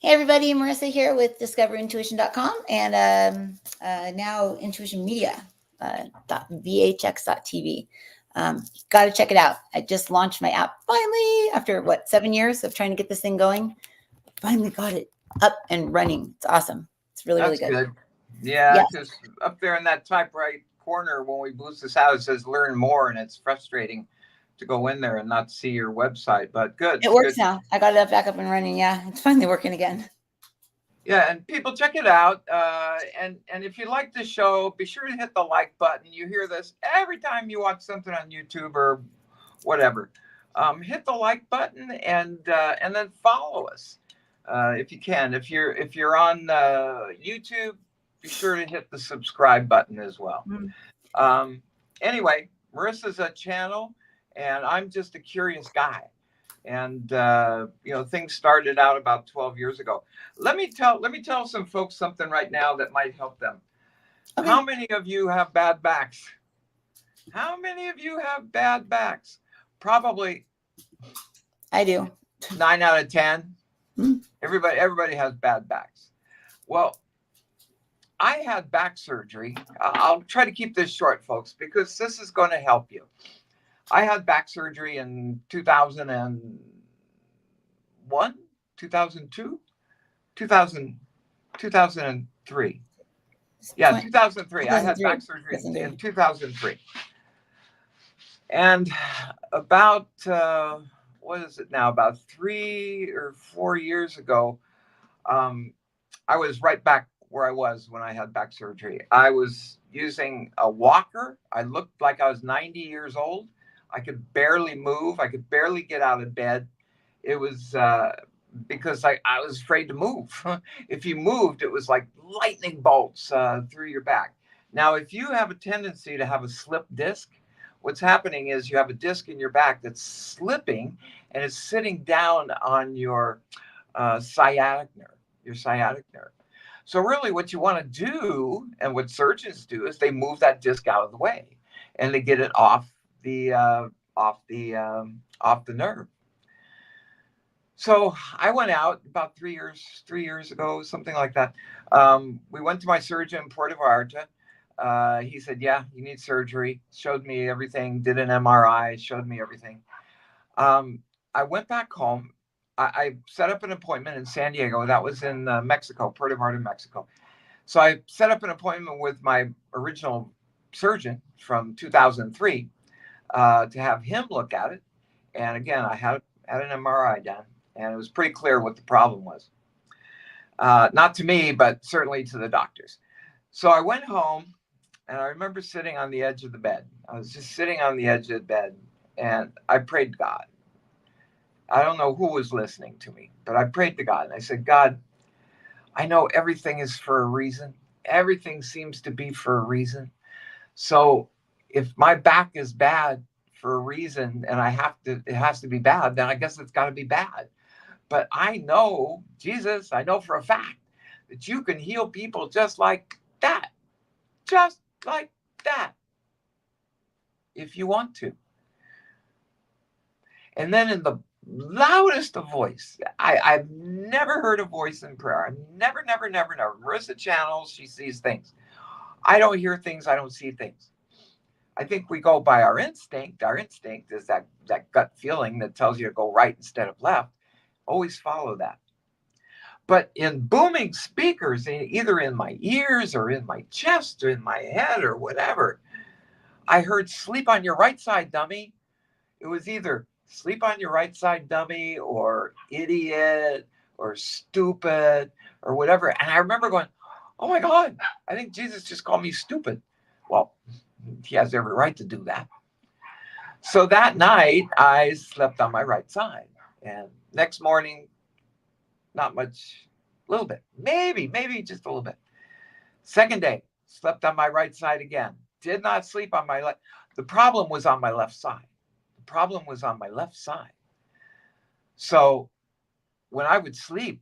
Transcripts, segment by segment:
Hey everybody, Marissa here with discoverintuition.com and now Intuition Media .vhx.tv. Got to check it out. I just launched my app finally after 7 years of trying to get this thing going. Finally got it up and running. It's awesome. It's really, That's really good. good. Yeah, Yes, because up there in that top right corner, when we boost this out, it says learn more, and it's frustrating to go in there and not see your website. But good, it works good. now. I got it back up and running. Yeah, it's finally working again. Yeah, and people check it out. And if you like the show, be sure to hit the like button. You hear this every time you watch something on YouTube or whatever. Hit the like button and then follow us if you can. If you're on YouTube, be sure to hit the subscribe button as well. Mm. Um, anyway, Marissa's a channel, and I'm just a curious guy. And things started out about 12 years ago. Let me tell some folks something right now that might help them. Okay, How many of you have bad backs? How many of you have bad backs? Probably I do. 9 out of 10. Mm. Everybody has bad backs. Well, I had back surgery. I'll try to keep this short, folks, because this is going to help you. I had back surgery in 2001, 2002, 2000, 2003. Yeah, 2003. I had 2003. back surgery in 2003. 2003. And about, what is it now? About 3 or 4 years ago, um, I was right back where I was when I had back surgery. I was using a walker. I looked like I was 90 years old. I could barely move. I could barely get out of bed. It was because I was afraid to move. If you moved, it was like lightning bolts through your back. Now, if you have a tendency to have a slip disc, what's happening is you have a disc in your back that's slipping and it's sitting down on your sciatic nerve, your sciatic nerve. So really what you want to do and what surgeons do is they move that disc out of the way and they get it the off the off the nerve. So I went out about 3 years ago, something like that. We went to my surgeon in Puerto Vallarta. He said, "Yeah, you need surgery." Showed me everything, did an MRI, showed me everything. I went back home. I set up an appointment in San Diego. That was in Mexico, Puerto Vallarta, Mexico. So I set up an appointment with my original surgeon from 2003 to have him look at it. And again, I had an MRI done, and it was pretty clear what the problem was. Not to me, but certainly to the doctors. So I went home, and I remember sitting on the edge of the bed. I was just sitting on the edge of the bed, and I prayed to God. I don't know who was listening to me, but I prayed to God, and I said, "God, I know everything is for a reason. Everything seems to be for a reason. So if my back is bad for a reason and it has to be bad, then I guess it's got to be bad. But I know, Jesus, I know for a fact that you can heal people just like that, if you want to." And then in the loudest of voice, I've never heard a voice in prayer. I've never, never, never, never. Marissa channels, she sees things. I don't hear things, I don't see things. I think we go by our instinct. Our instinct is that gut feeling that tells you to go right instead of left. Always follow that. But in booming speakers, either in my ears or in my chest or in my head or whatever, I heard sleep on your right side, dummy. It was either sleep on your right side, dummy, or idiot, or stupid, or whatever. And I remember going, "Oh my God, I think Jesus just called me stupid." Well, he has every right to do that. So that night, I slept on my right side. And next morning, not much, a little bit, maybe just a little bit. Second day, slept on my right side again. Did not sleep on my left. The problem was on my left side. The problem was on my left side. So when I would sleep,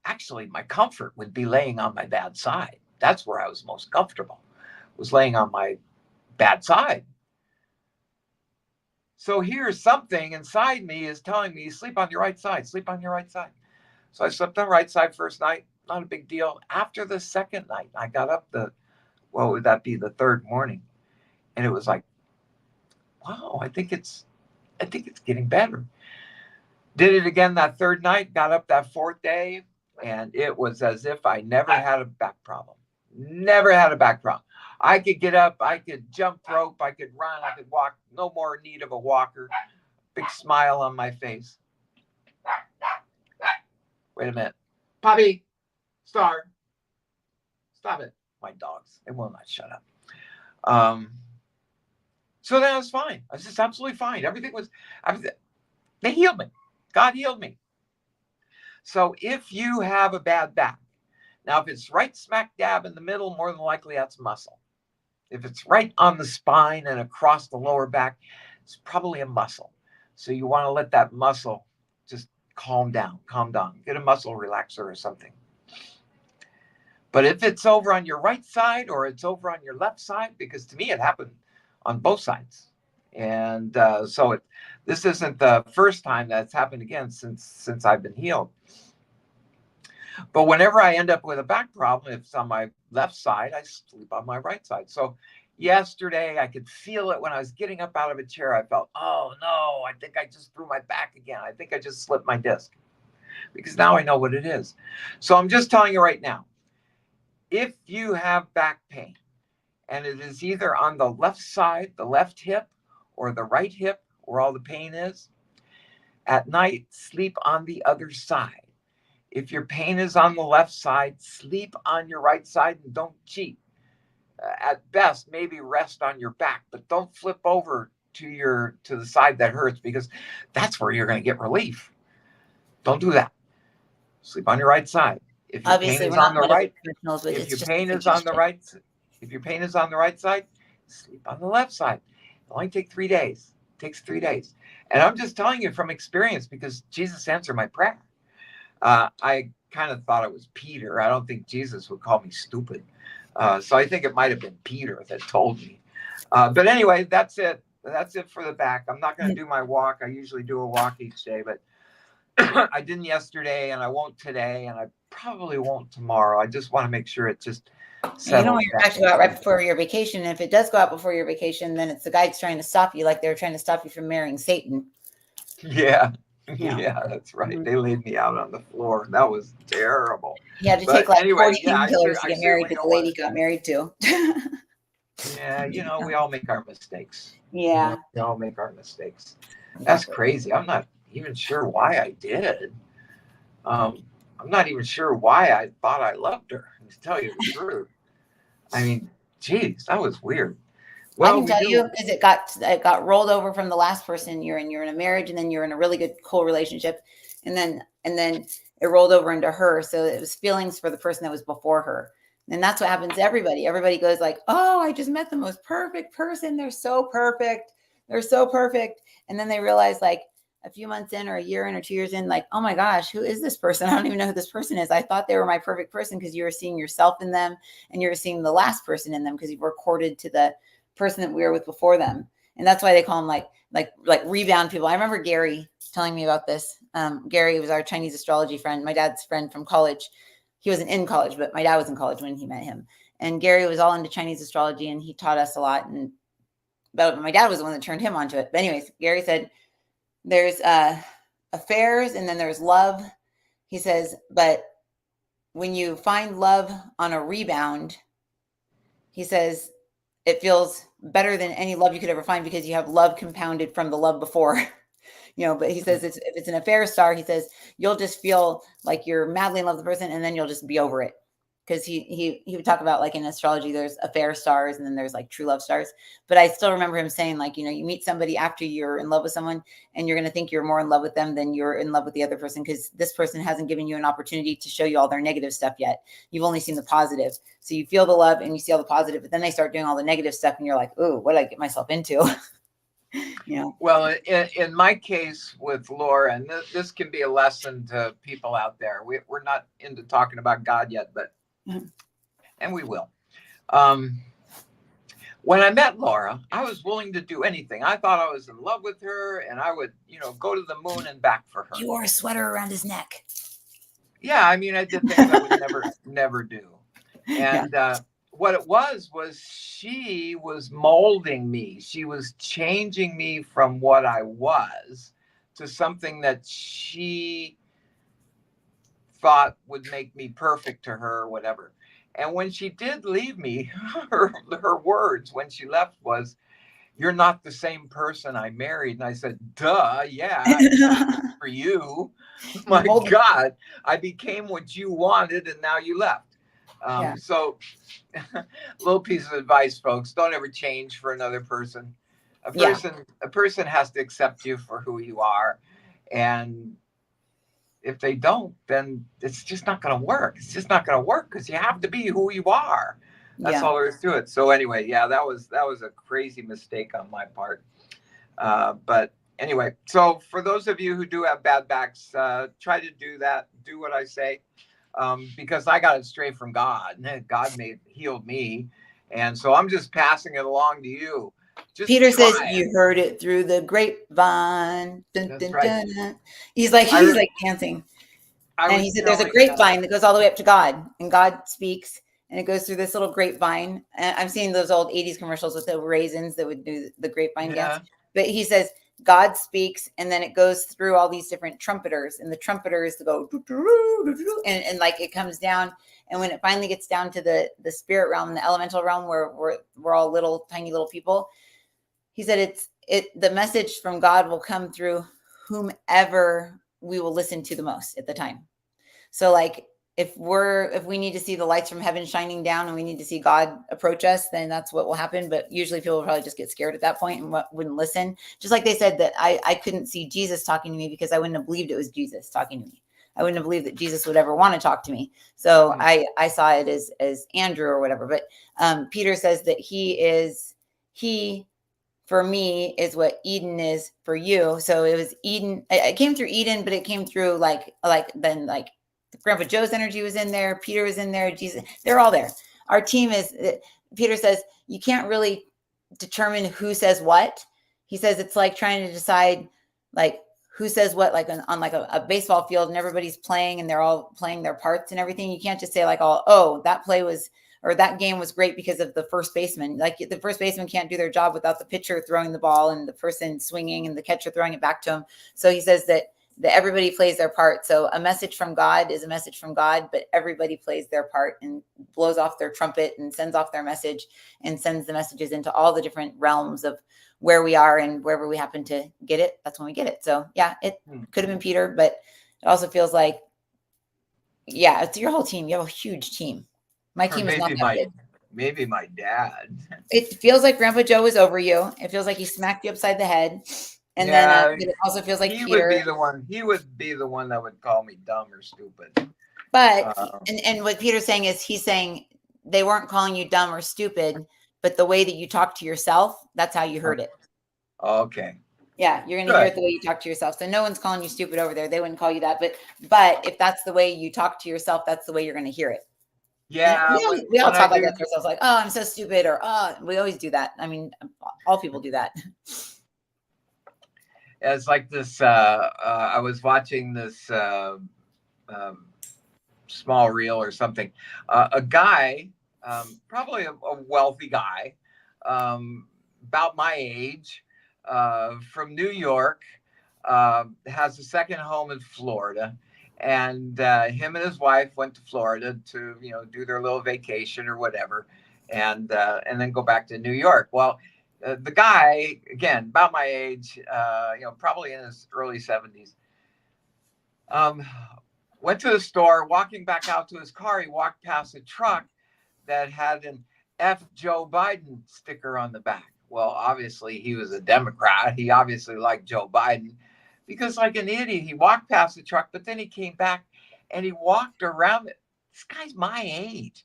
actually my comfort would be laying on my bad side. That's where I was most comfortable, was laying on my bad side. So here's something inside me is telling me, sleep on your right side, sleep on your right side. So I slept on the right side first night, not a big deal. After the second night, I got up what would that be, the third morning, and it was like, wow, I think it's getting better. Did it again that third night, got up that fourth day, and it was as if I never had a back problem. Never had a back problem. I could get up, I could jump rope, I could run, I could walk, no more need of a walker. Big smile on my face. Wait a minute. Poppy, Star, stop it. My dogs, they will not shut up. Um, so then I was fine. I was just absolutely fine. Everything, they healed me. God healed me. So if you have a bad back, now if it's right smack dab in the middle, more than likely that's muscle. If it's right on the spine and across the lower back, it's probably a muscle. So you want to let that muscle just calm down, get a muscle relaxer or something. But if it's over on your right side or it's over on your left side, because to me it happened on both sides, and this isn't the first time that's happened again since I've been healed. But whenever I end up with a back problem, if it's on my left side, I sleep on my right side. So yesterday, I could feel it when I was getting up out of a chair. I felt, oh no, I think I just threw my back again. I think I just slipped my disc, because now I know what it is. So I'm just telling you right now, if you have back pain and it is either on the left side, the left hip, or the right hip where all the pain is, at night, sleep on the other side. If your pain is on the left side, sleep on your right side and don't cheat. At best, maybe rest on your back, but don't flip over to the side that hurts, because that's where you're going to get relief. Don't do that. Sleep on your right side. If your pain Obviously, is we're on not the medical right, professionals, but if it's your just a pain is on the suggestion. right, if your pain is on the right side, sleep on the left side. It only takes 3 days. It takes 3 days. And I'm just telling you from experience, because Jesus answered my prayer. I kind of thought it was Peter. I don't think Jesus would call me stupid. So I think it might have been Peter that told me. But anyway, that's it. That's it for the back. I'm not going to do my walk. I usually do a walk each day, but I didn't yesterday, and I won't today, and I probably won't tomorrow. I just want to make sure it just And you don't settles want your back to go out right before your vacation. And if it does go out before your vacation, then it's the guides trying to stop you, like they were trying to stop you from marrying Satan. Yeah. Yeah. Yeah, that's right. Mm-hmm. They laid me out on the floor. That was terrible. He had to take But like anyway, 40 yeah, painkillers to I get married certainly to the don't want lady to. he got married to. Yeah, we all make our mistakes. Yeah, We all make our mistakes. That's exactly. crazy. I'm not even sure why I did. Um, I'm not even sure why I thought I loved her, to tell you the truth. I mean, geez, that was weird. I Well, can we tell you do. because it got rolled over from the last person you're in. You're in a marriage, and then you're in a really good, cool relationship, and then it rolled over into her. So it was feelings for the person that was before her, and that's what happens to everybody. Everybody goes like, "Oh, I just met the most perfect person. They're so perfect. They're so perfect," and then they realize like a few months in, or a year in, or 2 years in, like, "Oh my gosh, who is this person? I don't even know who this person is. I thought they were my perfect person," because you were seeing yourself in them, and you were seeing the last person in them because you were courted to the person that we were with before them. And that's why they call them like rebound people. I remember Gary telling me about this. Gary was our Chinese astrology friend, my dad's friend from college. He wasn't in college, but my dad was in college when he met him. And Gary was all into Chinese astrology, and he taught us a lot. And but my dad was the one that turned him onto it. But anyways, Gary said there's affairs and then there's love. He says, but when you find love on a rebound, he says it feels better than any love you could ever find, because you have love compounded from the love before. But he says if it's an affair star, he says you'll just feel like you're madly in love with the person, and then you'll just be over it. Because he would talk about, like, in astrology there's affair stars and then there's like true love stars. But I still remember him saying, like, you meet somebody after you're in love with someone, and you're going to think you're more in love with them than you're in love with the other person, because this person hasn't given you an opportunity to show you all their negative stuff yet. You've only seen the positive. So you feel the love and you see all the positive, but then they start doing all the negative stuff and you're like, ooh, what did I get myself into? Well, in my case with Laura, and this can be a lesson to people out there. We're not into talking about God yet, but and we will. When I met Laura, I was willing to do anything. I thought I was in love with her, and I would, go to the moon and back for her. He wore a sweater around his neck. Yeah, I mean, I did things I would never do. Yeah. And what it was she was molding me. She was changing me from what I was to something that she thought would make me perfect to her or whatever. And when she did leave me, her words when she left was, "You're not the same person I married." And I said, "Duh, yeah, I changed for you." You My molded. God, I became what you wanted, and now you left. Yeah. So, little piece of advice, folks: don't ever change for another person. Yeah. A person has to accept you for who you are, and if they don't, then it's just not going to work. It's just not going to work because you have to be who you are. That's Yeah. all there is to it. So anyway, yeah, that was a crazy mistake on my part. But anyway, so for those of you who do have bad backs, try to do that. Do what I say, because I got it straight from God. God made healed me, and so I'm just passing it along to you. Just Peter says try it. you heard it through the grapevine. Dun, That's dun, right. dun, dun. He's like I he's like dancing. I And he was said there's a telling. grapevine that goes all the way up to God, and God speaks, and it goes through this little grapevine. And I'm seeing those old 80s commercials with the raisins that would do the grapevine dance. Yeah. But he says God speaks, and then it goes through all these different trumpeters, and the trumpeters go and like it comes down. And when it finally gets down to the spirit realm, the elemental realm, where we're all little tiny little people, he said the message from God will come through whomever we will listen to the most at the time. So like if we need to see the lights from heaven shining down and we need to see God approach us, then that's what will happen. But usually people will probably just get scared at that point and wouldn't listen. Just like they said that I couldn't see Jesus talking to me because I wouldn't have believed it was Jesus talking to me. I wouldn't have believed that Jesus would ever want to talk to me. So Hmm. I saw it as Andrew or whatever. But Peter says that he for me is what Eden is for you. So it was Eden. It came through Eden, but it came through like Grandpa Joe's energy was in there. Peter was in there. Jesus, they're all there. Our team is. Peter says you can't really determine who says what. He says it's like trying to decide like who says what, like on like a baseball field, and everybody's playing and they're all playing their parts and everything. You can't just say like, oh, that play was or that game was great because of the first baseman. Like the first baseman can't do their job without the pitcher throwing the ball and the person swinging and the catcher throwing it back to him. So he says that everybody plays their part. So a message from God is a message from God, but everybody plays their part and blows off their trumpet and sends off their message and sends the messages into all the different realms of where we are and wherever we happen to get it. That's when we get it. So yeah, it Hmm. could have been Peter, but it also feels like, yeah, it's your whole team. You have a huge team. My Or team is not that big. maybe my dad. It feels like Grandpa Joe is over you. It feels like he smacked you upside the head. And then Yeah, but it also feels like he would Peter. be the one. He would be the one that would call me dumb or stupid. But Uh, and what Peter's saying is he's saying they weren't calling you dumb or stupid, but the way that you talk to yourself, that's how you heard it. okay, Yeah, you're gonna hear it good. the way you talk to yourself. So no one's calling you stupid over there. They wouldn't call you that. But if that's the way you talk to yourself, that's the way you're gonna hear it. And Yeah, we all when I talk like do, that to ourselves, like, oh, I'm so stupid, or oh, we always do that. I mean, all people do that. it's like this. I was watching this um, small reel or something. A guy, probably a wealthy guy, about my age, from New York, has a second home in Florida. And him and his wife went to Florida to, do their little vacation or whatever, and then go back to New York. Well, the guy, again, about my age, probably in his early 70s, um, went to the store. Walking back out to his car, he walked past a truck that had an F Joe Biden sticker on the back. Well, obviously, he was a Democrat. He obviously liked Joe Biden because, like an idiot, he walked past the truck, but then he came back and he walked around it. This guy's my age.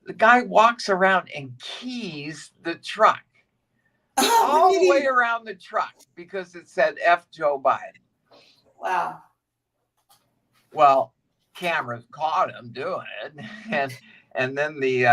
The guy walks around and keys the truck Oh, an all the way idiot. around the truck because it said F Joe Biden. Wow. Well, cameras caught him doing it, and then the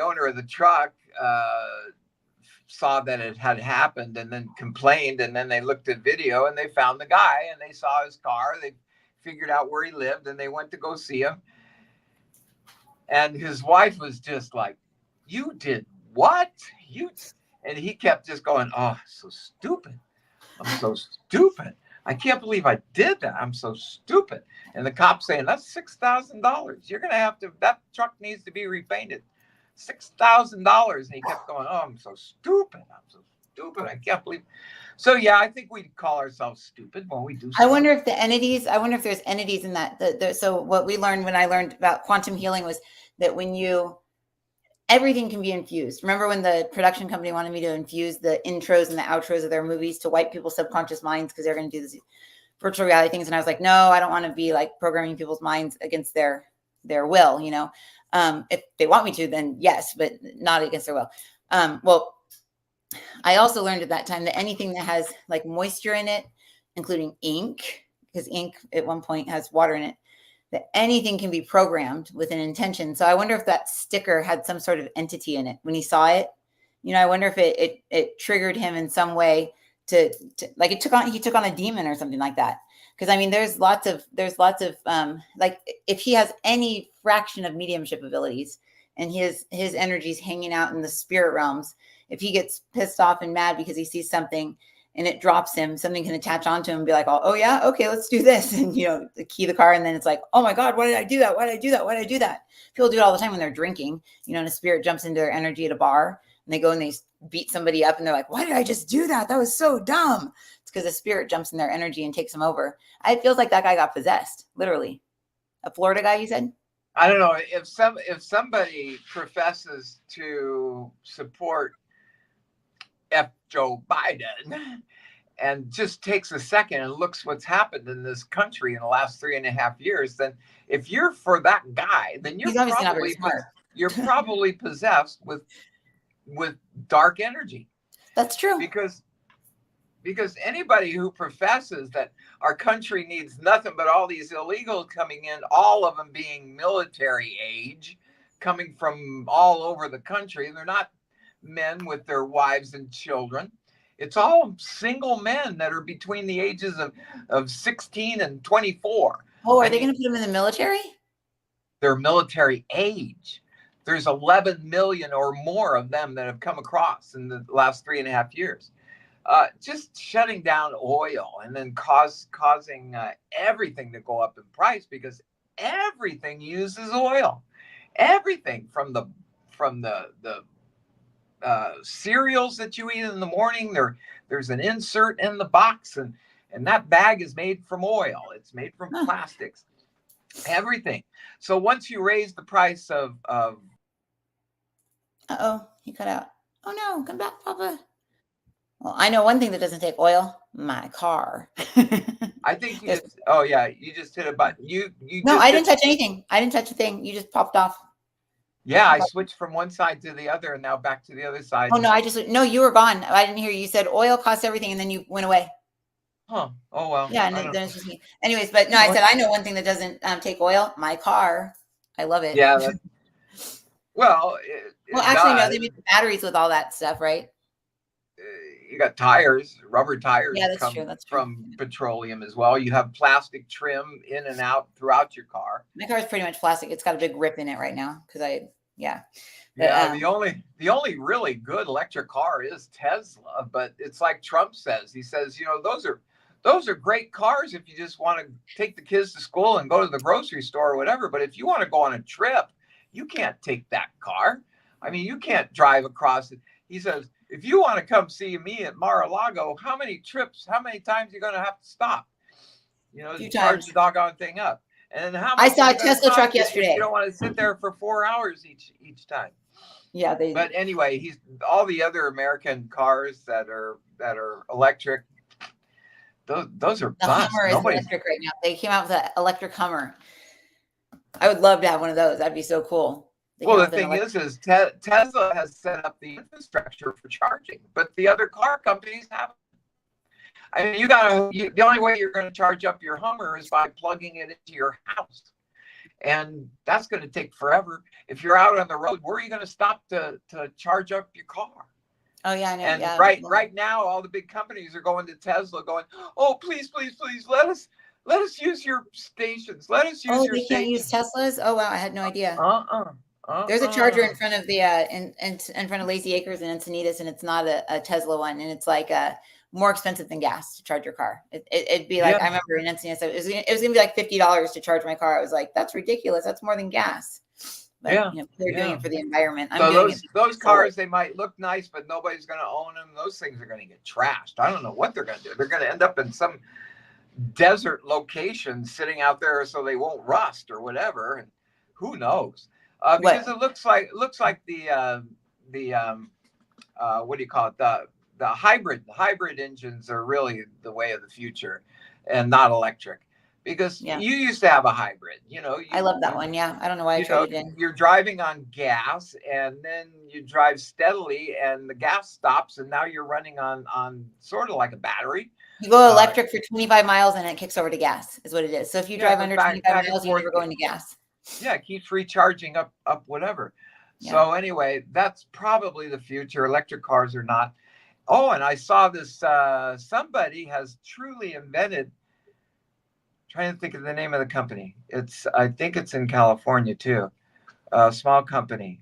owner of the truck saw that it had happened, and then complained, and then they looked at video and they found the guy and they saw his car. They figured out where he lived, and they went to go see him. And his wife was just like, "You did what? You?" And he kept just going, "Oh, so stupid. I'm so stupid. I can't believe I did that. I'm so stupid." And the cop saying, "That's $6,000. You're gonna have to. That truck needs to be repainted. $6,000." And he kept going, "Oh, I'm so stupid. I'm so stupid. I can't believe." So yeah, I think we call ourselves stupid when we do I stuff. wonder if the entities, I wonder if there's entities in that. So what we learned when I learned about quantum healing was that when you, everything can be infused. Remember when the production company wanted me to infuse the intros and the outros of their movies to wipe people's subconscious minds because they're going to do this virtual reality things. And I was like, no, I don't want to be like programming people's minds against their will, you know. If they want me to, then yes, but not against their will. Well, I also learned at that time that anything that has like moisture in it, including ink, because ink at one point has water in it, that anything can be programmed with an intention. So I wonder if that sticker had some sort of entity in it when he saw it. You know, I wonder if it triggered him in some way to like he took on a demon or something like that. Because I mean, there's lots of like if he has any fraction of mediumship abilities and his energy's hanging out in the spirit realms, if he gets pissed off and mad because he sees something and it drops him, something can attach onto him and be like, oh yeah, okay, let's do this. And, you know, key the car. And then it's like, oh my God, why did I do that? Why did I do that? Why did I do that? People do it all the time when they're drinking, you know, and a spirit jumps into their energy at a bar and they go and they beat somebody up and they're like, why did I just do that? That was so dumb. It's because a spirit jumps in their energy and takes them over. It feels like that guy got possessed, literally. A Florida guy, you said? I don't know if somebody professes to support Joe Biden and just takes a second and looks what's happened in this country in the last 3.5 years, then if you're for that guy, then He's obviously not very smart. you're probably possessed with dark energy. That's true. Because anybody who professes that our country needs nothing but all these illegals coming in, all of them being military age, coming from all over the country, they're not men with their wives and children. It's all single men that are between the ages of 16 and 24. Oh, are they going to put them in the military? They're military age. There's 11 million or more of them that have come across in the last 3.5 years. Just shutting down oil and then causing everything to go up in price because everything uses oil. Everything from the cereals that you eat in the morning, there's an insert in the box, and that bag is made from oil. It's made from plastics. Everything. So once you raise the price of he cut out. Oh no, come back, Papa. Well, I know one thing that doesn't take oil, my car. I think you just, oh yeah, you just hit a button. You No, I didn't touch anything. I didn't touch a thing. You just popped off. Yeah, I switched from one side to the other and now back to the other side. Oh no, you were gone. I didn't hear you. You said oil costs everything and then you went away. Huh. Oh well. Yeah, and then it's just me. Anyways, but no, I said I know one thing that doesn't take oil, my car. I love it. Yeah. Well, actually, no, they make batteries with all that stuff, right? You got tires, rubber tires. Yeah, that's true. That's true. From petroleum as well. You have plastic trim in and out throughout your car. My car is pretty much plastic. It's got a big rip in it right now because yeah. The only really good electric car is Tesla, but it's like Trump says. He says, you know, those are great cars if you just want to take the kids to school and go to the grocery store or whatever. But if you want to go on a trip, you can't take that car. I mean, you can't drive across it. He says, if you want to come see me at Mar-a-Lago, how many times are you going to have to stop? You know, charge the doggone thing up. And how much I saw a Tesla truck yesterday. You don't want to sit there for 4 hours each time. Yeah, But anyway, all the other American cars that are electric. Those are the bust. Hummer is electric right now. They came out with an electric Hummer. I would love to have one of those. That'd be so cool. Well, the thing is Tesla has set up the infrastructure for charging, but the other car companies haven't. I mean, the only way you're going to charge up your Hummer is by plugging it into your house. And that's going to take forever. If you're out on the road, where are you going to stop to charge up your car? Oh, yeah, I know. And right now, all the big companies are going to Tesla going, oh, please, please, please, let us Let us use your stations. Let us use Oh, your they can't use station. Teslas? Oh wow, I had no idea. Uh-uh. There's a charger in Uh-uh. front of the in front of Lazy Acres in Encinitas, and it's not a Tesla one, and it's like more expensive than gas to charge your car. It'd be like, Yeah. I remember in Encinitas, it was gonna be like $50 to charge my car. I was like, that's ridiculous. That's more than gas. But Yeah. you know, they're doing Yeah. it for the environment. I'm So doing it those for solar. cars, they might look nice, but nobody's going to own them. Those things are going to get trashed. I don't know what they're going to do. They're going to end up in some desert location sitting out there so they won't rust or whatever. And who knows? Because What? it looks like the what do you call it? The hybrid engines are really the way of the future, and not electric. Because Yeah, you used to have a hybrid, you know, I love that one. Yeah, I don't know why I traded in. you're driving on gas, and then you drive steadily, and the gas stops, and now you're running on sort of like a battery. You go Uh, electric for 25 miles and it kicks over to gas, is what it is. So if you yeah, it drive goes under back 25 and miles, you forth. never go into gas. Yeah, it keeps recharging up whatever. Yeah. So anyway, that's probably the future. Electric cars are not. Oh, and I saw this. Somebody has truly invented. Trying to think of the name of the company. I think it's in California too. A small company.